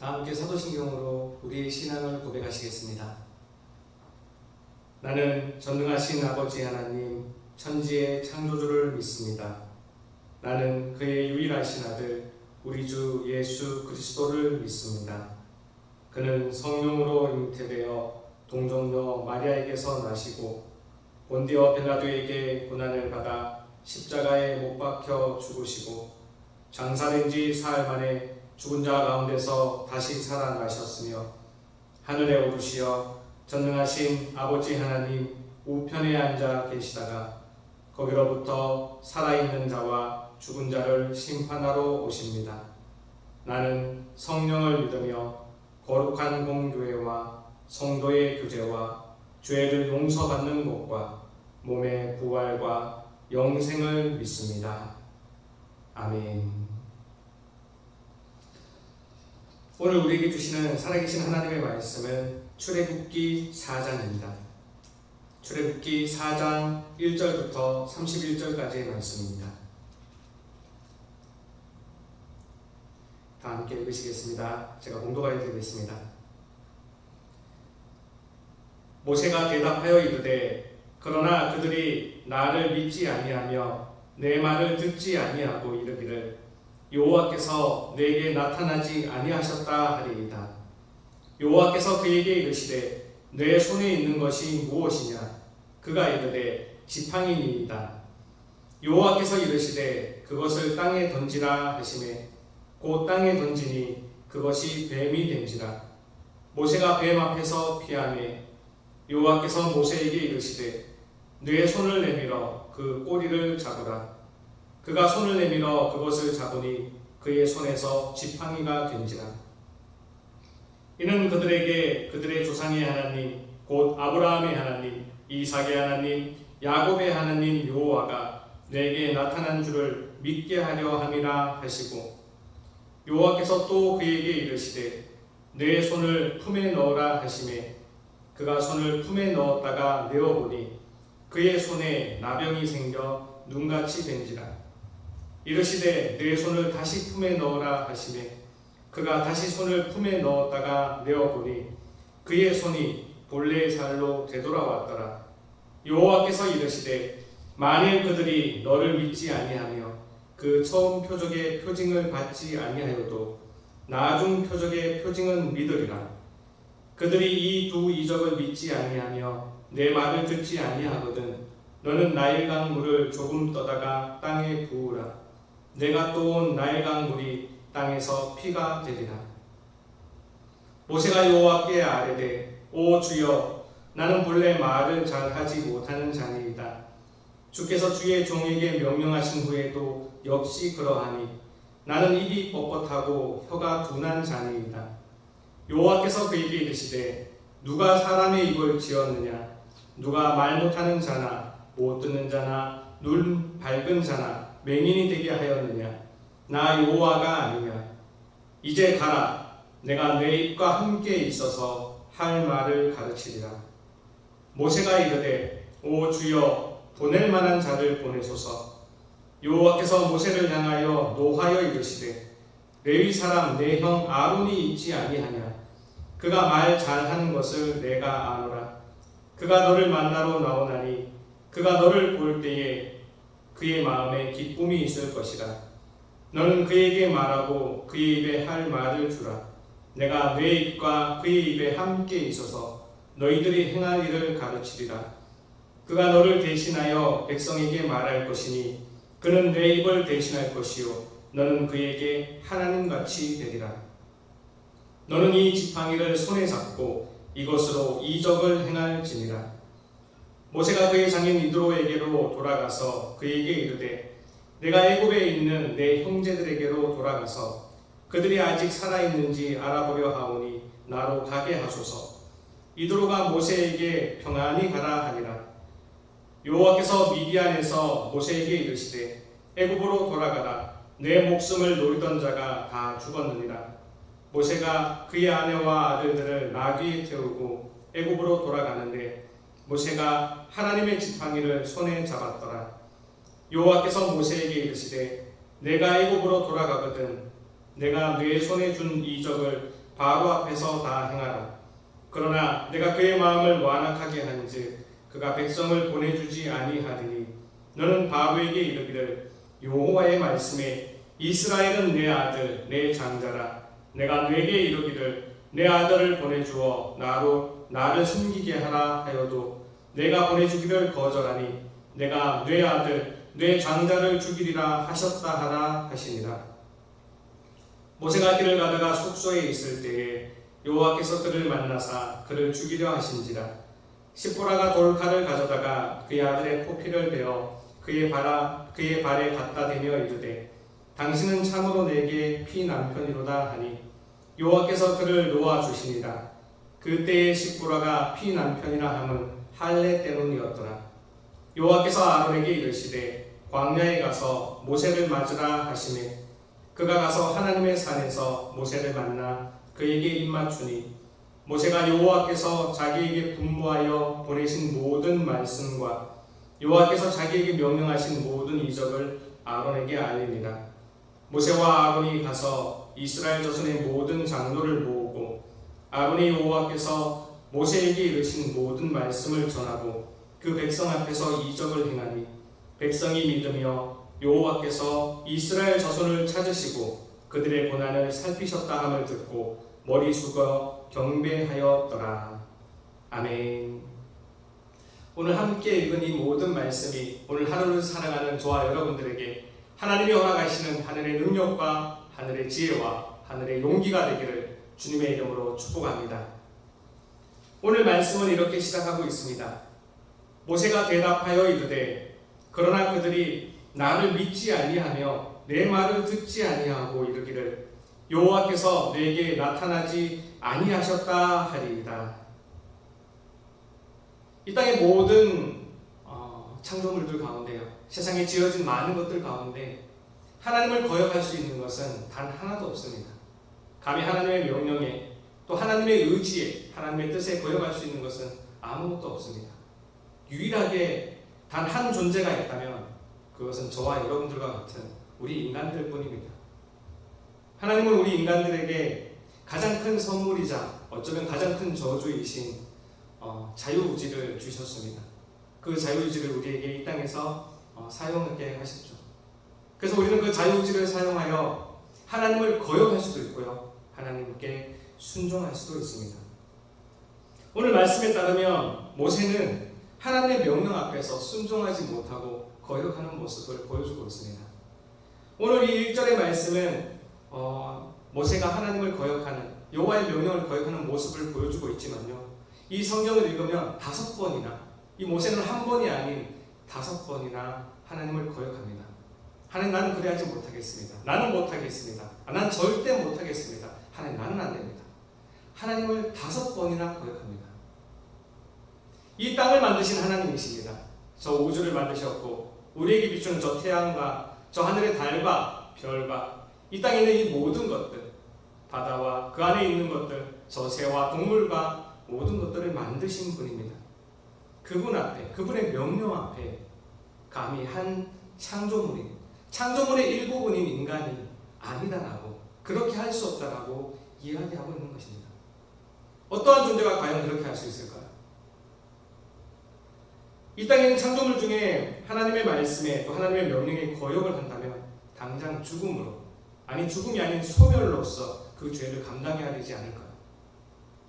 다 함께 사도신경으로 우리의 신앙을 고백하시겠습니다. 나는 전능하신 아버지 하나님, 천지의 창조주를 믿습니다. 나는 그의 유일하신 아들, 우리 주 예수 그리스도를 믿습니다. 그는 성령으로 잉태되어 동정녀 마리아에게서 나시고 본디오 빌라도에게 고난을 받아 십자가에 못 박혀 죽으시고 장사된 지 사흘 만에 죽은 자 가운데서 다시 살아나셨으며 하늘에 오르시어 전능하신 아버지 하나님 우편에 앉아 계시다가 거기로부터 살아있는 자와 죽은 자를 심판하러 오십니다. 나는 성령을 믿으며 거룩한 공교회와 성도의 교제와 죄를 용서받는 것과 몸의 부활과 영생을 믿습니다. 아멘. 오늘 우리에게 주시는 살아계신 하나님의 말씀은 출애굽기 4장입니다. 출애굽기 4장 1절부터 31절까지의 말씀입니다. 다 함께 읽으시겠습니다. 제가 봉독하여 드리겠습니다. 모세가 대답하여 이르되 그러나 그들이 나를 믿지 아니하며 내 말을 듣지 아니하고 이르기를 여호와께서 내게 나타나지 아니하셨다 하리이다. 여호와께서 그에게 이르시되 내 손에 있는 것이 무엇이냐? 그가 이르되 지팡이니이다. 여호와께서 이르시되 그것을 땅에 던지라 하시매 곧 땅에 던지니 그것이 뱀이 된지라. 모세가 뱀 앞에서 피하매 여호와께서 모세에게 이르시되 내 손을 내밀어 그 꼬리를 잡으라. 그가 손을 내밀어 그것을 잡으니 그의 손에서 지팡이가 된지라. 이는 그들에게 그들의 조상의 하나님 곧 아브라함의 하나님, 이삭의 하나님, 야곱의 하나님 여호와가 내게 나타난 줄을 믿게 하려 함이라 하시고 여호와께서 또 그에게 이르시되 내 손을 품에 넣으라 하시매 그가 손을 품에 넣었다가 내어보니 그의 손에 나병이 생겨 눈같이 된지라. 이르시되 내 손을 다시 품에 넣으라 하시매 그가 다시 손을 품에 넣었다가 내어보니 그의 손이 본래의 살로 되돌아왔더라. 여호와께서 이르시되 만일 그들이 너를 믿지 아니하며 그 처음 표적의 표징을 받지 아니하여도 나중 표적의 표징은 믿으리라. 그들이 이 두 이적을 믿지 아니하며 내 말을 듣지 아니하거든 너는 나일강 물을 조금 떠다가 땅에 부으라. 내가 또온 나일강 물이 땅에서 피가 되리라. 모세가 여호와께 아뢰되 오 주여 나는 본래 말을 잘하지 못하는 자니이다. 주께서 주의 종에게 명령하신 후에도 역시 그러하니 나는 입이 뻣뻣하고 혀가 둔한 자니이다. 여호와께서 그에게 이르시되 누가 사람의 입을 지었느냐? 누가 말 못하는 자나 못 듣는 자나 눈 밝은 자나 맹인이 되게 하였느냐? 나 여호와가 아니냐? 이제 가라. 내가 내 입과 함께 있어서 할 말을 가르치리라. 모세가 이르되 오 주여 보낼 만한 자를 보내소서. 여호와께서 모세를 향하여 노하여 이르시되 레위 사람 내 형 아론이 있지 아니하냐? 그가 말 잘하는 것을 내가 아노라. 그가 너를 만나러 나오나니 그가 너를 볼 때에 그의 마음에 기쁨이 있을 것이라. 너는 그에게 말하고 그의 입에 할 말을 주라. 내가 내 입과 그의 입에 함께 있어서 너희들이 행할 일을 가르치리라. 그가 너를 대신하여 백성에게 말할 것이니 그는 내 입을 대신할 것이요 너는 그에게 하나님같이 되리라. 너는 이 지팡이를 손에 잡고 이것으로 이적을 행할지니라. 모세가 그의 장인 이드로에게로 돌아가서 그에게 이르되 내가 애굽에 있는 내 형제들에게로 돌아가서 그들이 아직 살아있는지 알아보려 하오니 나로 가게 하소서. 이드로가 모세에게 평안히 가라 하니라. 여호와께서 미디안에서 모세에게 이르시되 애굽으로 돌아가라. 내 목숨을 노리던 자가 다 죽었느니라. 모세가 그의 아내와 아들들을 나귀에 태우고 애굽으로 돌아가는데 모세가 하나님의 지팡이를 손에 잡았더라. 여호와께서 모세에게 이르시되 내가 애굽으로 돌아가거든 내가 네 손에 준 이적을 바로 앞에서 다 행하라. 그러나 내가 그의 마음을 완악하게 한즉 그가 백성을 보내주지 아니하리니 너는 바로에게 이르기를 여호와의 말씀에 이스라엘은 내 아들 내 장자라. 내가 네게 이르기를 내 아들을 보내주어 나를 섬기게 하라 하여도 내가 보내주기를 거절하니 내가 네 아들 네 장자를 죽이리라 하셨다 하라 하시니라. 모세가 길을 가다가 숙소에 있을 때에 여호와께서 그를 만나사 그를 죽이려 하신지라. 십보라가 돌칼을 가져다가 그의 아들의 포피를 베어 그의 발에 갖다 대며 이르되 당신은 참으로 내게 피 남편이로다 하니 여호와께서 그를 놓아 주시니라. 그때에 십보라가 피 남편이라 함은 할례 때문이었더라. 여호와께서 아론에게 이르시되 광야에 가서 모세를 맞으라 하시매 그가 가서 하나님의 산에서 모세를 만나 그에게 입맞추니 모세가 여호와께서 자기에게 분부하여 보내신 모든 말씀과 여호와께서 자기에게 명령하신 모든 이적을 아론에게 알리니라. 모세와 아론이 가서 이스라엘 자손의 모든 장로를 모으고 아론이 여호와께서 모세에게 이르신 모든 말씀을 전하고 그 백성 앞에서 이적을 행하니 백성이 믿으며 여호와께서 이스라엘 자손을 찾으시고 그들의 고난을 살피셨다 함을 듣고 머리 숙어 경배하였더라. 아멘. 오늘 함께 읽은 이 모든 말씀이 오늘 하루를 살아가는 저와 여러분들에게 하나님이 허락하시는 하늘의 능력과 하늘의 지혜와 하늘의 용기가 되기를 주님의 이름으로 축복합니다. 오늘 말씀은 이렇게 시작하고 있습니다. 모세가 대답하여 이르되 그러나 그들이 나를 믿지 아니하며 내 말을 듣지 아니하고 이르기를 여호와께서 내게 나타나지 아니하셨다 하리이다. 이 땅의 모든 창조물들 가운데요, 세상에 지어진 많은 것들 가운데 하나님을 거역할 수 있는 것은 단 하나도 없습니다. 감히 하나님의 명령에 또 하나님의 의지에 하나님의 뜻에 거역할 수 있는 것은 아무것도 없습니다. 유일하게 단 한 존재가 있다면 그것은 저와 여러분들과 같은 우리 인간들 뿐입니다. 하나님은 우리 인간들에게 가장 큰 선물이자 어쩌면 가장 큰 저주이신 자유의지를 주셨습니다. 그 자유의지를 우리에게 이 땅에서 사용하게 하셨죠. 그래서 우리는 그 자유의지를 사용하여 하나님을 거역할 수도 있고요, 하나님께 순종할 수도 있습니다. 오늘 말씀에 따르면 모세는 하나님의 명령 앞에서 순종하지 못하고 거역하는 모습을 보여주고 있습니다. 오늘 이 1절의 말씀은 모세가 하나님을 거역하는, 여호와의 명령을 거역하는 모습을 보여주고 있지만요, 이 성경을 읽으면 5번이나, 이 모세는 한 번이 아닌 5번이나 하나님을 거역합니다. 하나님, 나는 그래야지 못하겠습니다. 나는 못하겠습니다. 난 절대 못하겠습니다. 하나님, 나는 안 됩니다. 하나님을 5번이나 거역합니다. 이 땅을 만드신 하나님이십니다. 저 우주를 만드셨고 우리에게 비추는 저 태양과 저 하늘의 달과 별과 이 땅에 있는 이 모든 것들, 바다와 그 안에 있는 것들, 저 새와 동물과 모든 것들을 만드신 분입니다. 그분 앞에, 그분의 명령 앞에 감히 한 창조물의 일부분인 인간이 아니다라고, 그렇게 할 수 없다라고 이야기하고 있는 것입니다. 어떠한 존재가 과연 그렇게 할 수 있을까요? 이 땅에 있는 창조물 중에 하나님의 말씀에 또 하나님의 명령에 거역을 한다면 당장 죽음으로, 아니 죽음이 아닌 소멸로서 그 죄를 감당해야 되지 않을까요?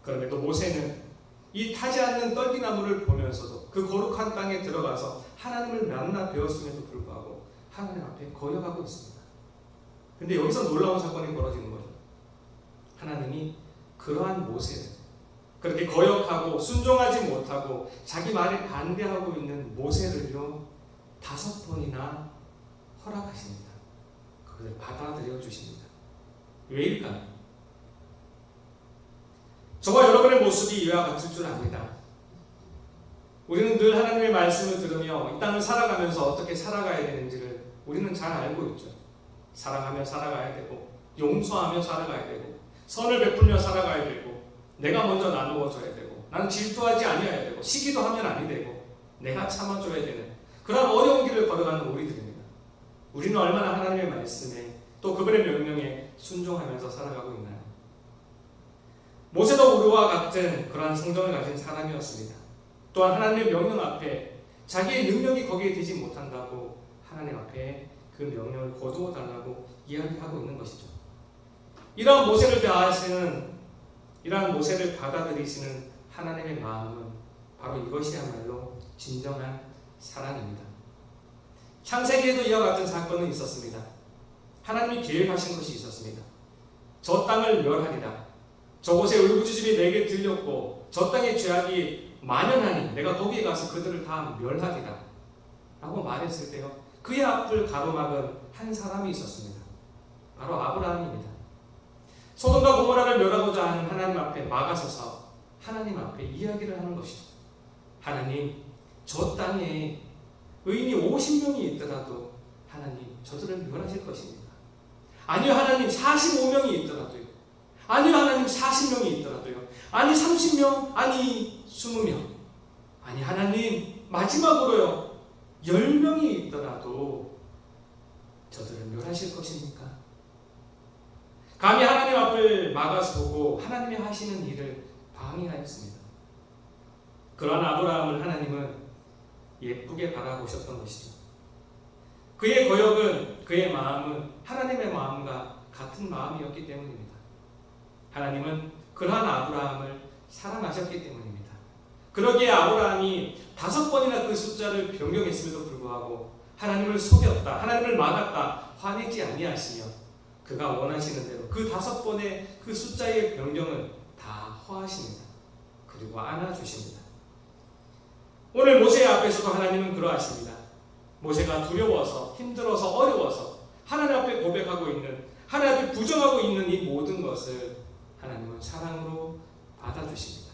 그런데 또 모세는 이 타지 않는 떨기나무를 보면서도 그 거룩한 땅에 들어가서 하나님을 만나 배웠음에도 불구하고 하나님 앞에 거역하고 있습니다. 근데 여기서 놀라운 사건이 벌어지는 거죠. 하나님이 그러한 모세를, 그렇게 거역하고 순종하지 못하고 자기 말에 반대하고 있는 모세를요 5번이나 허락하십니다. 그걸 받아들여 주십니다. 왜일까요? 저와 여러분의 모습이 이와 같을 줄 압니다. 우리는 늘 하나님의 말씀을 들으며 이 땅을 살아가면서 어떻게 살아가야 되는지를 우리는 잘 알고 있죠. 사랑하며 살아가야 되고, 용서하며 살아가야 되고, 선을 베풀며 살아가야 되고, 내가 먼저 나누어줘야 되고, 나는 질투하지 아니어야 되고, 시기도 하면 아니 되고, 내가 참아줘야 되는 그런 어려운 길을 걸어가는 우리들입니다. 우리는 얼마나 하나님의 말씀에 또 그분의 명령에 순종하면서 살아가고 있나요? 그와 같은 그러한 성정을 가진 사람이었습니다. 또한 하나님의 명령 앞에 자기의 능력이 거기에 되지 못한다고 하나님 앞에 그 명령을 거두어 달라고 이야기하고 있는 것이죠. 이러한 모세를 대하시는, 이러한 모세를 받아들이시는 하나님의 마음은 바로 이것이야말로 진정한 사랑입니다. 창세기에도 이와 같은 사건은 있었습니다. 하나님이 계획하신 것이 있었습니다. 저 땅을 멸하리라. 저곳에 울부짖음이 내게 들렸고 저 땅의 죄악이 만연하니 내가 거기에 가서 그들을 다 멸하리라 라고 말했을 때요, 그의 앞을 가로막은 한 사람이 있었습니다. 바로 아브라함입니다. 소돔과 고모라를 멸하고자 하는 하나님 앞에 막아서서 하나님 앞에 이야기를 하는 것이죠. 하나님, 저 땅에 의인이 50명이 있더라도 하나님 저들을 멸하실 것입니다. 아니요 하나님 45명이 있더라도요. 아니요 하나님 40명이 있더라도요. 아니 30명, 아니 20명. 아니 하나님 마지막으로요 10명이 있더라도 저들을 멸하실 것입니까? 감히 하나님 앞을 막아서고 하나님이 하시는 일을 방해하였습니다. 그러한 아브라함을 하나님은 예쁘게 바라보셨던 것이죠. 그의 거역은, 그의 마음은 하나님의 마음과 같은 마음이었기 때문입니다. 하나님은 그러한 아브라함을 사랑하셨기 때문입니다. 그러기에 아브라함이 5번이나 그 숫자를 변경했음에도 불구하고 하나님을 속였다, 하나님을 막았다, 화내지 아니하시며 그가 원하시는 대로 그 5번의 그 숫자의 변경을 다 허하십니다. 그리고 안아주십니다. 오늘 모세 앞에서도 하나님은 그러하십니다. 모세가 두려워서, 힘들어서, 어려워서 하나님 앞에 고백하고 있는, 하나님 앞에 부정하고 있는 이 모든 것을 하나님은 사랑으로 받아주십니다.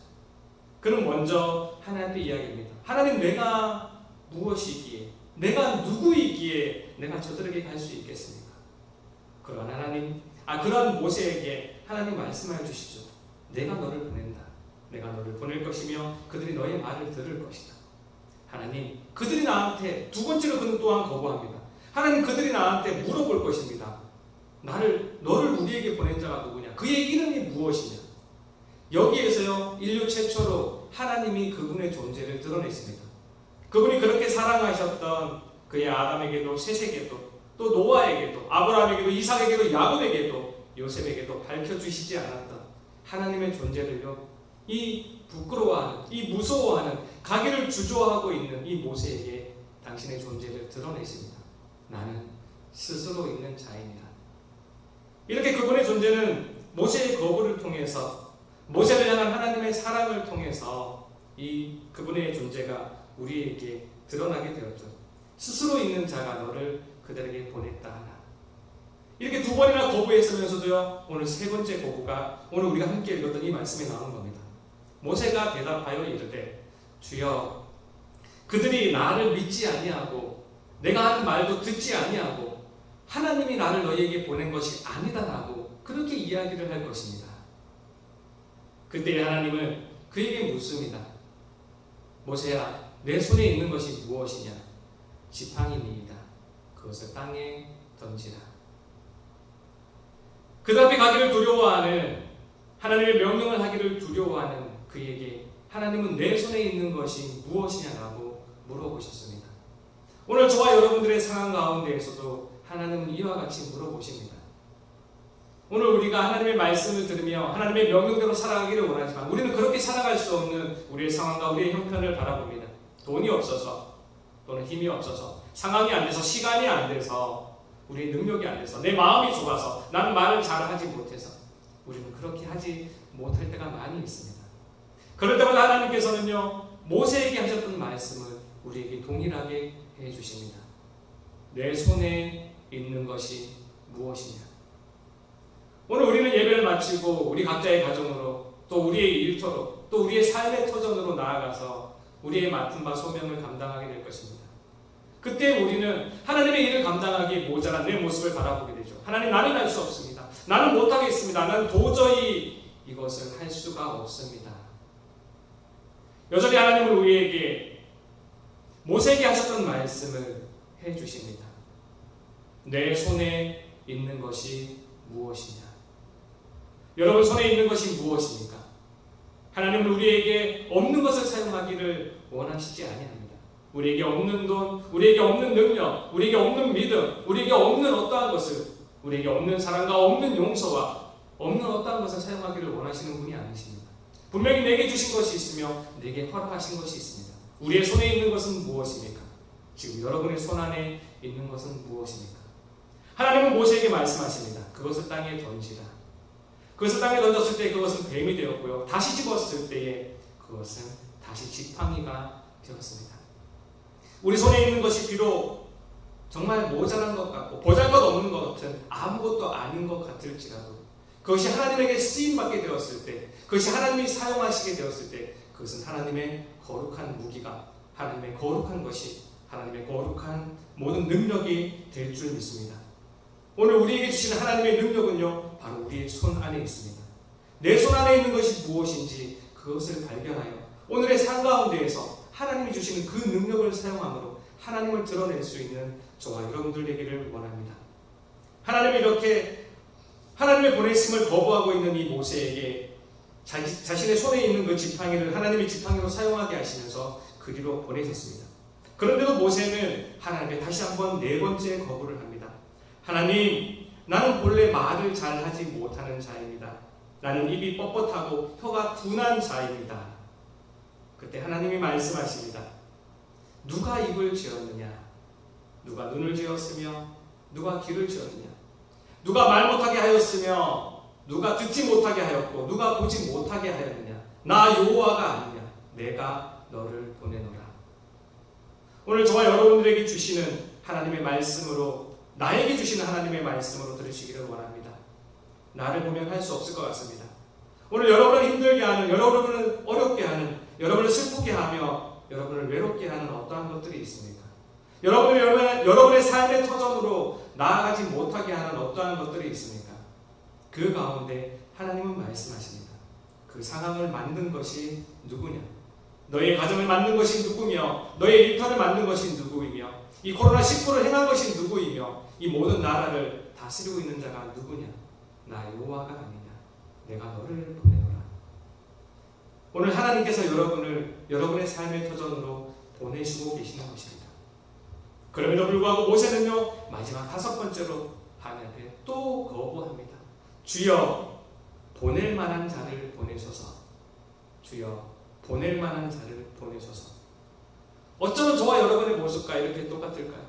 그럼 먼저 하나님 앞에 이야기합니다. 하나님, 내가 무엇이기에, 내가 누구이기에 내가 저들에게 갈 수 있겠습니까? 그러한 하나님, 그러한 모세에게 하나님 말씀하여 주시죠. 내가 너를 보낸다. 내가 너를 보낼 것이며 그들이 너의 말을 들을 것이다. 하나님, 그들이 나한테, 두 번째로 그는 또한 거부합니다. 하나님, 그들이 나한테 물어볼 것입니다. 너를 우리에게 보낸 자가 누구냐? 그의 이름이 무엇이냐? 여기에서요, 인류 최초로 하나님이 그분의 존재를 드러냈습니다. 그분이 그렇게 사랑하셨던 그의 아담에게도, 셋에게도, 또 노아에게도, 아브라함에게도, 이삭에게도, 야곱에게도, 요셉에게도 밝혀주시지 않았던 하나님의 존재를요, 이 부끄러워하는, 이 무서워하는, 가기를 주저하고 있는 이 모세에게 당신의 존재를 드러내십니다. 나는 스스로 있는 자입니다. 이렇게 그분의 존재는 모세의 거부를 통해서, 모세를 향한 하나님의 사랑을 통해서 이 그분의 존재가 우리에게 드러나게 되었죠. 스스로 있는 자가 너를 그들에게 보냈다 하나. 이렇게 2번이나 거부했으면서도요, 오늘 3번째 거부가 오늘 우리가 함께 읽었던 이 말씀에 나오는 겁니다. 모세가 대답하여 이르되, 주여, 그들이 나를 믿지 아니하고 내가 하는 말도 듣지 아니하고 하나님이 나를 너희에게 보낸 것이 아니다라고 그렇게 이야기를 할 것입니다. 그때 하나님은 그에게 묻습니다. 모세야, 내 손에 있는 것이 무엇이냐? 지팡이니이다. 그것을 땅에 던지라. 그 앞에 가기를 두려워하는, 하나님의 명령을 하기를 두려워하는 그에게 하나님은 내 손에 있는 것이 무엇이냐라고 물어보셨습니다. 오늘 저와 여러분들의 상황 가운데에서도 하나님은 이와 같이 물어보십니다. 오늘 우리가 하나님의 말씀을 들으며 하나님의 명령대로 살아가기를 원하지만 우리는 그렇게 살아갈 수 없는 우리의 상황과 우리의 형편을 바라봅니다. 돈이 없어서, 또는 힘이 없어서, 상황이 안 돼서, 시간이 안 돼서, 우리의 능력이 안 돼서, 내 마음이 좁아서, 나는 말을 잘 하지 못해서 우리는 그렇게 하지 못할 때가 많이 있습니다. 그럴 때마다 하나님께서는요, 모세에게 하셨던 말씀을 우리에게 동일하게 해주십니다. 내 손에 있는 것이 무엇이냐? 오늘 우리는 예배를 마치고 우리 각자의 가정으로, 또 우리의 일터로, 또 우리의 삶의 터전으로 나아가서 우리의 맡은 바 소명을 감당하게 될 것입니다. 그때 우리는 하나님의 일을 감당하기에 모자란 내 모습을 바라보게 되죠. 하나님, 나는 할 수 없습니다. 나는 못하겠습니다. 나는 도저히 이것을 할 수가 없습니다. 여전히 하나님은 우리에게 모세에게 하셨던 말씀을 해주십니다. 내 손에 있는 것이 무엇이냐? 여러분 손에 있는 것이 무엇입니까? 하나님은 우리에게 없는 것을 사용하기를 원하시지 아니합니다. 우리에게 없는 돈, 우리에게 없는 능력, 우리에게 없는 믿음, 우리에게 없는 어떠한 것을, 우리에게 없는 사랑과 없는 용서와 없는 어떠한 것을 사용하기를 원하시는 분이 아니십니다. 분명히 내게 주신 것이 있으며 내게 허락하신 것이 있습니다. 우리의 손에 있는 것은 무엇입니까? 지금 여러분의 손 안에 있는 것은 무엇입니까? 하나님은 모세에게 말씀하십니다. 그것을 땅에 던지라. 그것을 땅에 던졌을 때 그것은 뱀이 되었고요. 다시 집었을 때에 그것은 다시 지팡이가 되었습니다. 우리 손에 있는 것이 비록 정말 모자란 것 같고 보잘것없는 것 같은 아무것도 아닌 것 같을지라도 그것이 하나님에게 쓰임받게 되었을 때, 그것이 하나님이 사용하시게 되었을 때 그것은 하나님의 거룩한 무기가, 하나님의 거룩한 것이, 하나님의 거룩한 모든 능력이 될 줄 믿습니다. 오늘 우리에게 주시는 하나님의 능력은요, 바로 우리의 손 안에 있습니다. 내 손 안에 있는 것이 무엇인지 그것을 발견하여 오늘의 삶 가운데에서 하나님이 주시는 그 능력을 사용함으로 하나님을 드러낼 수 있는 저와 여러분들 되기를 원합니다. 하나님이 이렇게 하나님의 보내심을 거부하고 있는 이 모세에게 자신의 손에 있는 그 지팡이를 하나님의 지팡이로 사용하게 하시면서 그리로 보내셨습니다. 그런데도 모세는 하나님께 다시 한번 네 번째 거부를 합니다. 하나님, 나는 본래 말을 잘 하지 못하는 자입니다. 나는 입이 뻣뻣하고 혀가 둔한 자입니다. 그때 하나님이 말씀하십니다. 누가 입을 지었느냐? 누가 눈을 지었으며 누가 귀를 지었느냐? 누가 말 못하게 하였으며 누가 듣지 못하게 하였고 누가 보지 못하게 하였느냐? 나 여호와가 아니냐? 내가 너를 보내노라. 오늘 저와 여러분들에게 주시는 하나님의 말씀으로, 나에게 주시는 하나님의 말씀으로 들으시기를 원합니다. 나를 보면 할 수 없을 것 같습니다. 오늘 여러분을 힘들게 하는, 여러분을 어렵게 하는, 여러분을 슬프게 하며 여러분을 외롭게 하는 어떠한 것들이 있습니까? 여러분의 삶의 터전으로 나아가지 못하게 하는 어떠한 것들이 있습니까? 그 가운데 하나님은 말씀하십니다. 그 상황을 만든 것이 누구냐? 너의 가정을 만든 것이 누구며 너의 일터를 만든 것이 누구이며 이 코로나19를 행한 것이 누구이며 이 모든 나라를 다스리고 있는 자가 누구냐? 나 여호와가 아니냐? 내가 너를 보내노라. 오늘 하나님께서 여러분을 여러분의 삶의 터전으로 보내시고 계시는 것입니다. 그럼에도 불구하고 모세는요, 마지막 다섯 번째로 하나님 앞에 또 거부합니다. 주여, 보낼 만한 자를 보내소서. 주여, 보낼 만한 자를 보내소서. 어쩌면 저와 여러분의 모습과 이렇게 똑같을까요?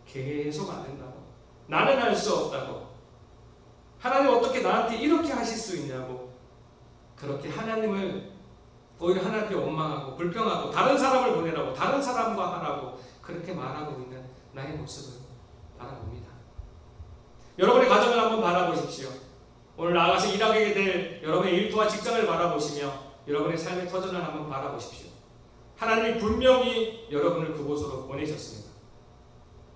계속 안 된다고, 나는 할 수 없다고, 하나님 어떻게 나한테 이렇게 하실 수 있냐고, 그렇게 하나님을 오히려 하나님께 원망하고 불평하고 다른 사람을 보내라고, 다른 사람과 하라고 그렇게 말하고 있는 나의 모습을 바라봅니다. 여러분의 가정을 한번 바라보십시오. 오늘 나가서 일하게 될 여러분의 일터와 직장을 바라보시며 여러분의 삶의 터전을 한번 바라보십시오. 하나님이 분명히 여러분을 그곳으로 보내셨습니다.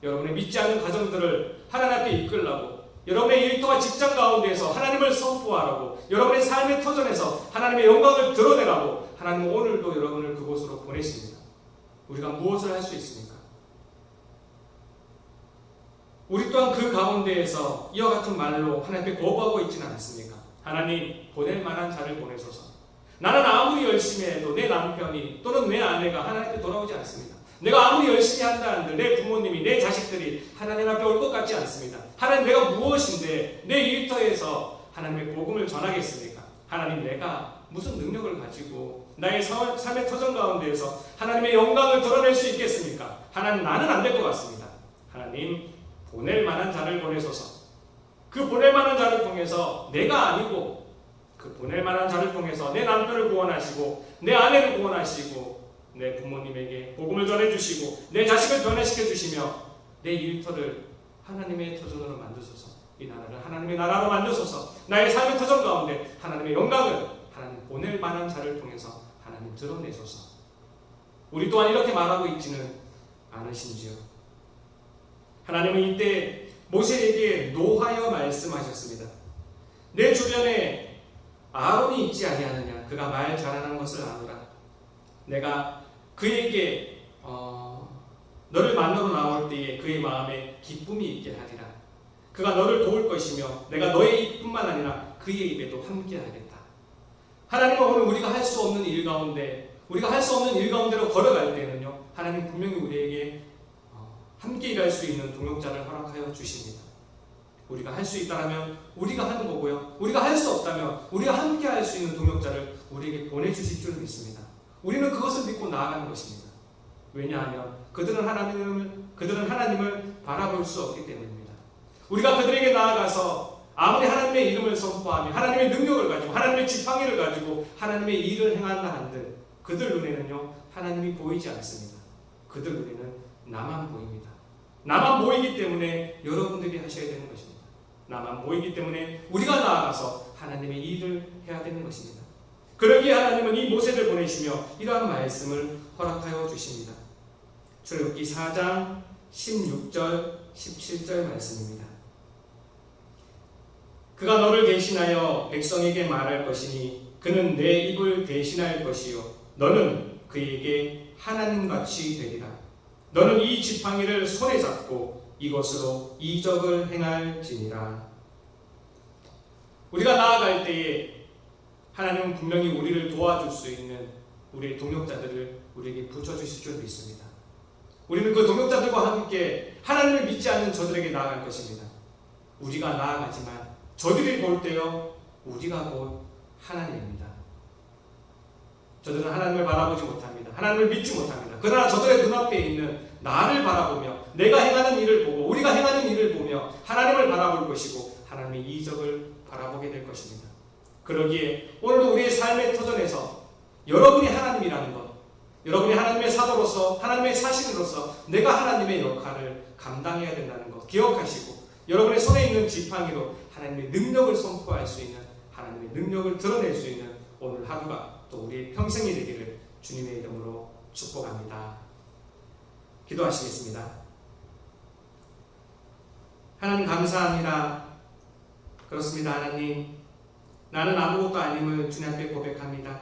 여러분의 믿지 않는 가정들을 하나님 앞에 이끌라고, 여러분의 일터와 직장 가운데에서 하나님을 선포하라고, 여러분의 삶의 터전에서 하나님의 영광을 드러내라고 하나님은 오늘도 여러분을 그곳으로 보내십니다. 우리가 무엇을 할 수 있습니까? 우리 또한 그 가운데에서 이와 같은 말로 하나님께 거부하고 있지는 않습니까? 하나님, 보낼 만한 자를 보내소서. 나는 아무리 열심히 해도 내 남편이 또는 내 아내가 하나님께 돌아오지 않습니다. 내가 아무리 열심히 한다 한들 내 부모님이, 내 자식들이 하나님 앞에 올 것 같지 않습니다. 하나님, 내가 무엇인데 내 일터에서 하나님의 복음을 전하겠습니까? 하나님, 내가 무슨 능력을 가지고 나의 삶의 터전 가운데에서 하나님의 영광을 드러낼 수 있겠습니까? 하나님, 나는 안 될 것 같습니다. 하나님, 보낼 만한 자를 보내소서. 그 보낼 만한 자를 통해서 내가 아니고 그 보낼 만한 자를 통해서 내 남편을 구원하시고 내 아내를 구원하시고 내 부모님에게 복음을 전해주시고 내 자식을 변화시켜 주시며 내 일터를 하나님의 터전으로 만드소서. 이 나라를 하나님의 나라로 만드소서. 나의 삶의 터전 가운데 하나님의 영광을 하나님 보낼 만한 자를 통해서 하나님 드러내소서. 우리 또한 이렇게 말하고 있지는 않으신지요? 하나님은 이때 모세에게 노하여 말씀하셨습니다. 내 주변에 아론이 있지 아니하느냐? 그가 말 잘하는 것을 아노라. 내가 그에게 너를 만나러 나올 때에 그의 마음에 기쁨이 있게 하리라. 그가 너를 도울 것이며 내가 너의 입뿐만 아니라 그의 입에도 함께 하겠다. 하나님은 오늘 우리가 할 수 없는 일 가운데, 우리가 할 수 없는 일 가운데로 걸어갈 때는요, 하나님 분명히 우리에게 함께 일할 수 있는 동역자를 허락하여 주십니다. 우리가 할 수 있다면 우리가 하는 거고요, 우리가 할 수 없다면 우리가 함께 할 수 있는 동역자를 우리에게 보내주실 줄 믿습니다. 우리는 그것을 믿고 나아가는 것입니다. 왜냐하면 그들은 하나님을 바라볼 수 없기 때문입니다. 우리가 그들에게 나아가서 아무리 하나님의 이름을 선포하며 하나님의 능력을 가지고 하나님의 지팡이를 가지고 하나님의 일을 행한다 한들 그들 눈에는요, 하나님이 보이지 않습니다. 그들 눈에는 나만 보입니다. 나만 보이기 때문에 여러분들이 하셔야 되는 것입니다. 나만 보이기 때문에 우리가 나아가서 하나님의 일을 해야 되는 것입니다. 그러기에 하나님은 이 모세를 보내시며 이러한 말씀을 허락하여 주십니다. 출애굽기 4장 16절 17절 말씀입니다. 그가 너를 대신하여 백성에게 말할 것이니 그는 내 입을 대신할 것이요 너는 그에게 하나님같이 되리라. 너는 이 지팡이를 손에 잡고 이것으로 이적을 행할지니라. 우리가 나아갈 때에 하나님은 분명히 우리를 도와줄 수 있는 우리의 동역자들을 우리에게 붙여주실 줄 믿습니다. 우리는 그 동역자들과 함께 하나님을 믿지 않는 저들에게 나아갈 것입니다. 우리가 나아가지만 저들이 볼 때요, 우리가 곧 하나님입니다. 저들은 하나님을 바라보지 못합니다. 하나님을 믿지 못합니다. 그러나 저들의 눈앞에 있는 나를 바라보며 내가 행하는 일을 보고 우리가 행하는 일을 보며 하나님을 바라볼 것이고 하나님의 이적을 바라보게 될 것입니다. 그러기에 오늘도 우리의 삶의 터전에서 여러분이 하나님이라는 것, 여러분이 하나님의 사도로서 하나님의 사신으로서 내가 하나님의 역할을 감당해야 된다는 것 기억하시고 여러분의 손에 있는 지팡이로 하나님의 능력을 선포할 수 있는, 하나님의 능력을 드러낼 수 있는 오늘 하루가 또 우리의 평생이 되기를 주님의 이름으로 축복합니다. 기도하시겠습니다. 하나님 감사합니다. 그렇습니다. 하나님, 나는 아무것도 아님을 주님 앞에 고백합니다.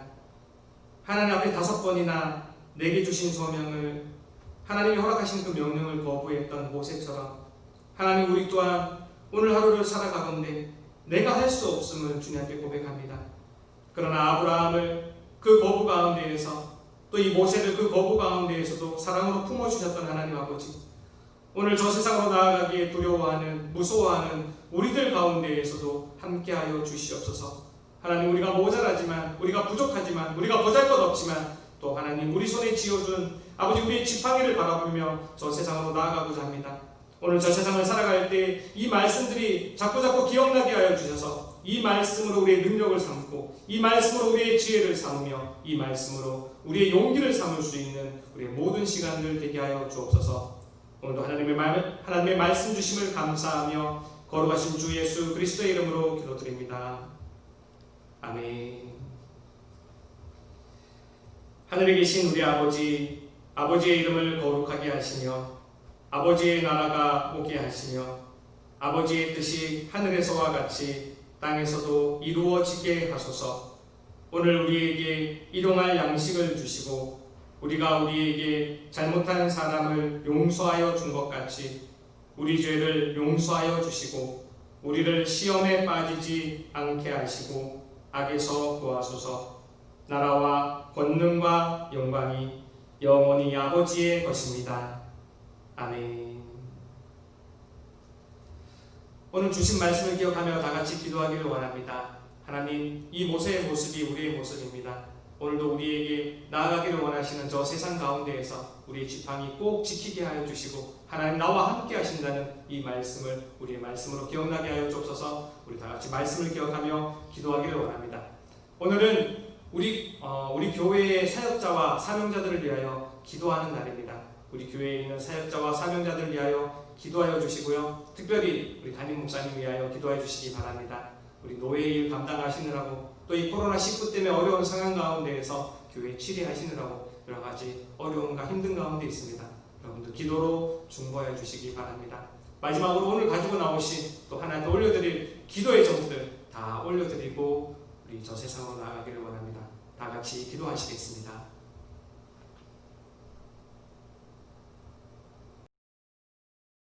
하나님 앞에 5번이나 내게 주신 소명을, 하나님이 허락하신 그 명령을 거부했던 모세처럼 하나님 우리 또한 오늘 하루를 살아가건대 내가 할 수 없음을 주님 앞에 고백합니다. 그러나 아브라함을 그 거부 가운데에서 또 이 모세를 그 거부 가운데에서도 사랑으로 품어주셨던 하나님 아버지, 오늘 저 세상으로 나아가기에 두려워하는, 무서워하는 우리들 가운데에서도 함께하여 주시옵소서. 하나님, 우리가 모자라지만, 우리가 부족하지만, 우리가 보잘것없지만 또 하나님 우리 손에 쥐어준 아버지 우리의 지팡이를 바라보며 저 세상으로 나아가고자 합니다. 오늘 저 세상을 살아갈 때 이 말씀들이 자꾸자꾸 기억나게 하여 주셔서 이 말씀으로 우리의 능력을 삼고 이 말씀으로 우리의 지혜를 삼으며 이 말씀으로 우리의 용기를 삼을 수 있는 우리의 모든 시간들 되게 하여 주옵소서. 오늘도 하나님의 말씀 주심을 감사하며 거룩하신 주 예수 그리스도의 이름으로 기도드립니다. 아멘. 하늘에 계신 우리 아버지, 아버지의 이름을 거룩하게 하시며 아버지의 나라가 오게 하시며 아버지의 뜻이 하늘에서와 같이 땅에서도 이루어지게 하소서. 오늘 우리에게 일용할 양식을 주시고 우리가 우리에게 잘못한 사람을 용서하여 준 것 같이 우리 죄를 용서하여 주시고 우리를 시험에 빠지지 않게 하시고 악에서 구하소서. 나라와 권능과 영광이 영원히 아버지의 것입니다. 아멘. 오늘 주신 말씀을 기억하며 다같이 기도하기를 원합니다. 하나님, 이 모세의 모습이 우리의 모습입니다. 오늘도 우리에게 나아가기를 원하시는 저 세상 가운데에서 우리의 지팡이 꼭 지키게 하여 주시고 하나님 나와 함께 하신다는 이 말씀을 우리의 말씀으로 기억나게 하여 주옵소서. 우리 다같이 말씀을 기억하며 기도하기를 원합니다. 오늘은 우리 교회의 사역자와 사명자들을 위하여 기도하는 날입니다. 우리 교회에 있는 사역자와 사명자들을 위하여 기도하여 주시고요. 특별히 우리 담임 목사님 위하여 기도해 주시기 바랍니다. 우리 노예 일 감당하시느라고 또 이 코로나19 때문에 어려운 상황 가운데에서 교회 치료하시느라고 여러 가지 어려움과 힘든 가운데 있습니다. 여러분들 기도로 중보해 주시기 바랍니다. 마지막으로 오늘 가지고 나오신 또 하나님께 올려드릴 기도의 제목들 다 올려드리고 우리 저 세상으로 나아가기를 원합니다. 다 같이 기도하시겠습니다.